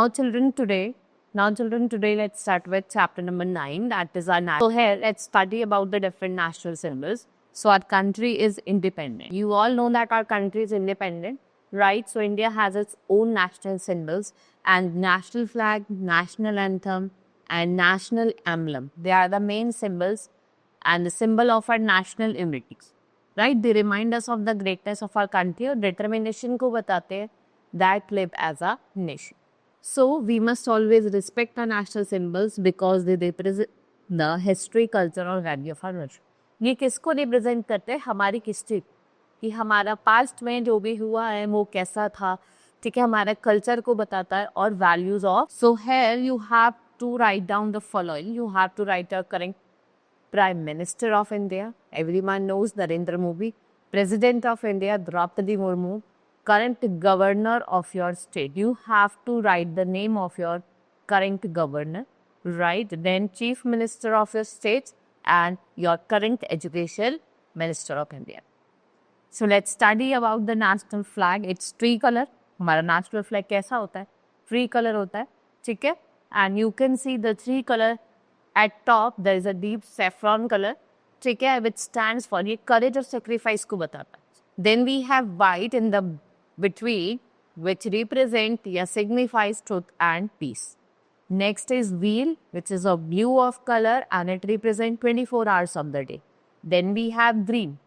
Now children, today let's start with chapter number 9, that is our national. So here, let's study about the different national symbols. So our country is independent. You all know that our country is independent, right? So India has its own national symbols and national flag, national anthem, and national emblem. They are the main symbols and the symbol of our national unity. Right? They remind us of the greatness of our country और determination को बताते हैं that live as a nation. So we must always respect our national symbols because they represent the history, culture और value of our nation. ये किसको represent करते हैं? हमारी history कि हमारा पास्ट में जो भी हुआ है वो कैसा था, ठीक है, हमारे कल्चर को बताता है और values of. So here you have to write down the following. You have to write a correct Prime Minister of India, everyone knows Narendra Modi. President of India, Draupadi Murmu. Current governor of your state. You have to write the name of your current governor, right? Then Chief Minister of your state and your current Education Minister of India. So let's study about the national flag. It's three color. हमारा national flag कैसा होता है? Three color होता है, ठीक है? And you can see the three color. At top, there is a deep saffron color, ठीक है, which stands for ये courage और sacrifice को बताता है. Then we have white in the between, which represent या signifies truth and peace. Next is wheel, which is a blue of color and it represents 24 hours of the day. Then we have green,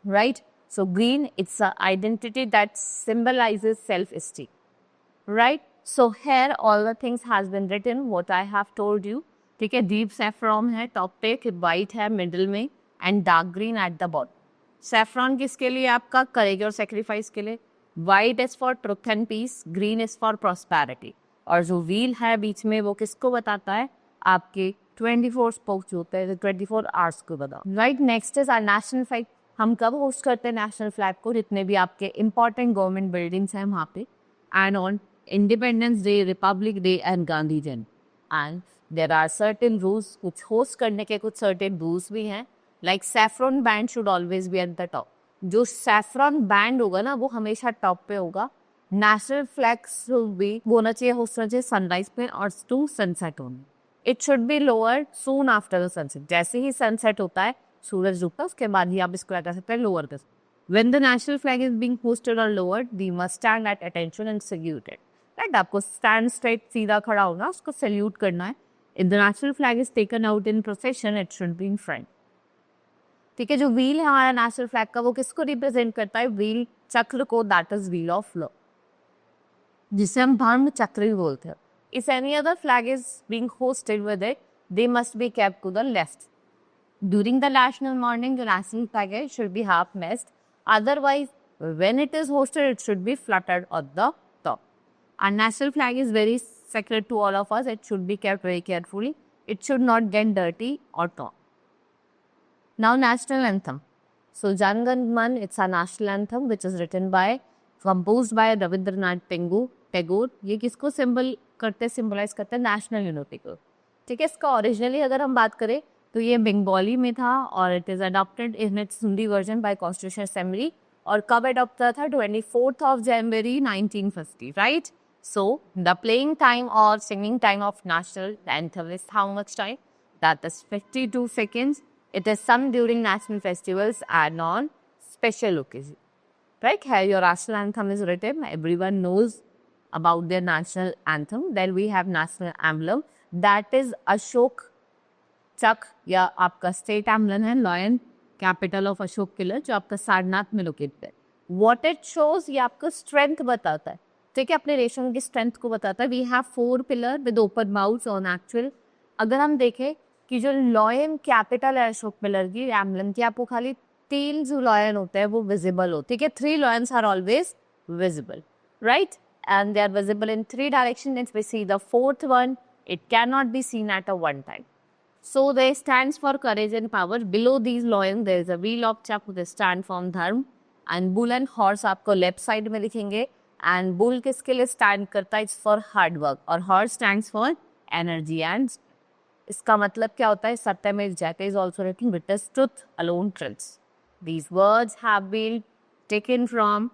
right? So green, it's an identity that symbolizes self-esteem, right? So here all the things has been written, what I have told you. ठीक है, deep saffron है top पे, white है middle में and dark green at the bottom. Saffron किसके लिए? आपका courage और सेक्रीफाइस के लिए. White is for truth and peace, green is for prosperity. और जो व्हील है बीच में वो किसको बताता है? आपके 24 स्पोक्स होते हैं, 24 आवर्स को बताओ, right. Next is our national flag. हम कब होस्ट करते हैं नेशनल फ्लैग को? जितने भी आपके इंपॉर्टेंट गवर्नमेंट बिल्डिंग्स हैं वहाँ पे, and on independence day, Republic day and Gandhi Jayanti. And there are certain rules, कुछ होस्ट करने के कुछ certain rules भी हैं, like saffron band should always be at the top. जो saffron band होगा ना वो हमेशा टॉप पे होगा. नेशनल फ्लैग भी होना चाहिए, होस्ट होना चाहिए सनराइज पे और टू सनसेट होना. It should be lower soon after the sunset. जैसे ही सनसेट होता है, सूरज डूबता है, उसके बाद ही आप इसको क्या कर सकते हैं? लोअर कर सकते हैं. When the national flag is being hosted or lowered, we must stand at attention and salute it. Right? आपको स्टैंड स्ट्रेट सीधा खड़ा होना, उसको सल्यूट करना है. If the national flag is taken out in procession, it should be in front. ठीक है, जो व्हील है हमारा नेशनल फ्लैग का वो किसको रिप्रेजेंट करता है? व्हील चक्र को, that is wheel of law, जिसे हम धर्म चक्र भी बोलते हैं. If any other flag is being hosted with it, they must be kept to the left. During the national morning, the national flag should be half mast. Otherwise, when it is hosted, it should be fluttered at the top. Our national flag is very sacred to all of us. It should be kept very carefully. It should not get dirty or torn. Now, national anthem. So, Jan Gan Man, it's a national anthem which is written by, composed by Rabindranath Tagore. ये किसको symbolize करते हैं? National unity को. ठीक है, इसका originally अगर हम बात करें तो ये बंगाली में था और it is adopted in its Hindi version bye constitution assembly. और कब अडॉप्ट हुआ था? 24 जनवरी 1950, right. So, the playing time or singing time of national anthem is how much time? That is 52 seconds. It is sung during national festivals and on special occasions. Right? Here your national anthem is written. Everyone knows about their national anthem. Then we have national emblem. That is Ashok चक या आपका state emblem है lion, capital of Ashok killer, जो आपका सारनाथ में located है. What it shows, ये आपको strength बताता है. ठीक है, अपने नेशन की स्ट्रेंथ को बताता है. We have 4 pillar with open mouths on actual. अगर हम देखें कि जो लॉयन कैपिटल है अशोक पिलर की एम्बलम की, आपको खाली 3 जो लॉयन होते हैं वो विजिबल हो. ठीक है, 3 lions are always visible, right, and they are visible in 3 directions. If we see the 4th one, it cannot be seen at a one time. So they stands for courage and power. Below these lions there is a wheel of chak, they stand for dharma. And bull and horse आपको left side में लिखेंगे. And bull किसके लिए stand करता है? It's for hard work. और horse stands for energy. And इसका मतलब क्या होता है? सत्यमेव जयते is also written with the truth alone thrills. These words have been taken from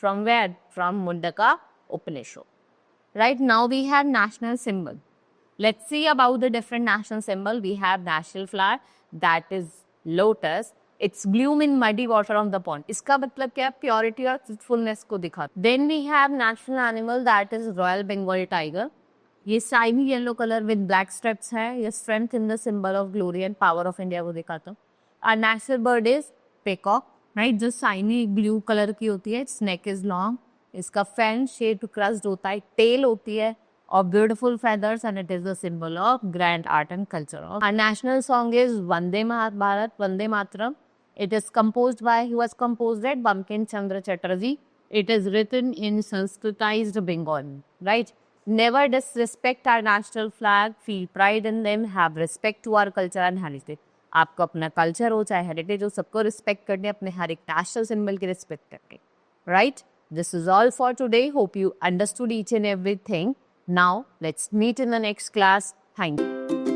where? From Mundaka Upanishad. Right now we have national symbol. Let's see about the different national symbol. We have national flower, that is lotus. It's bloom in muddy water on the pond. इसका मतलब क्या? Purity और truthfulness को दिखाता. Then we have national animal, that is Royal Bengal tiger. ये shiny yellow color with black stripes है. ये strength in the symbol of glory and power of India को दिखाता. Our national bird is peacock, right? जो shiny blue color की होती है. Its neck is long. इसका fan shaped crust होता है. Tail होती है of beautiful feathers, and it is a symbol of grand art and culture. Our national song is Vande Bharat, Vande Mataram. It is composed by, who was composed it? Bankim Chandra Chatterjee. It is written in Sanskritized Bengali, right? Never disrespect our national flag, feel pride in them, have respect to our culture and heritage. आपको अपना culture हो चाहे heritage हो, सबको respect करने, अपने हर एक national symbol की रिस्पेक्ट करने, right? This is all for today. Hope you understood each and everything. Now, let's meet in the next class. Thank you.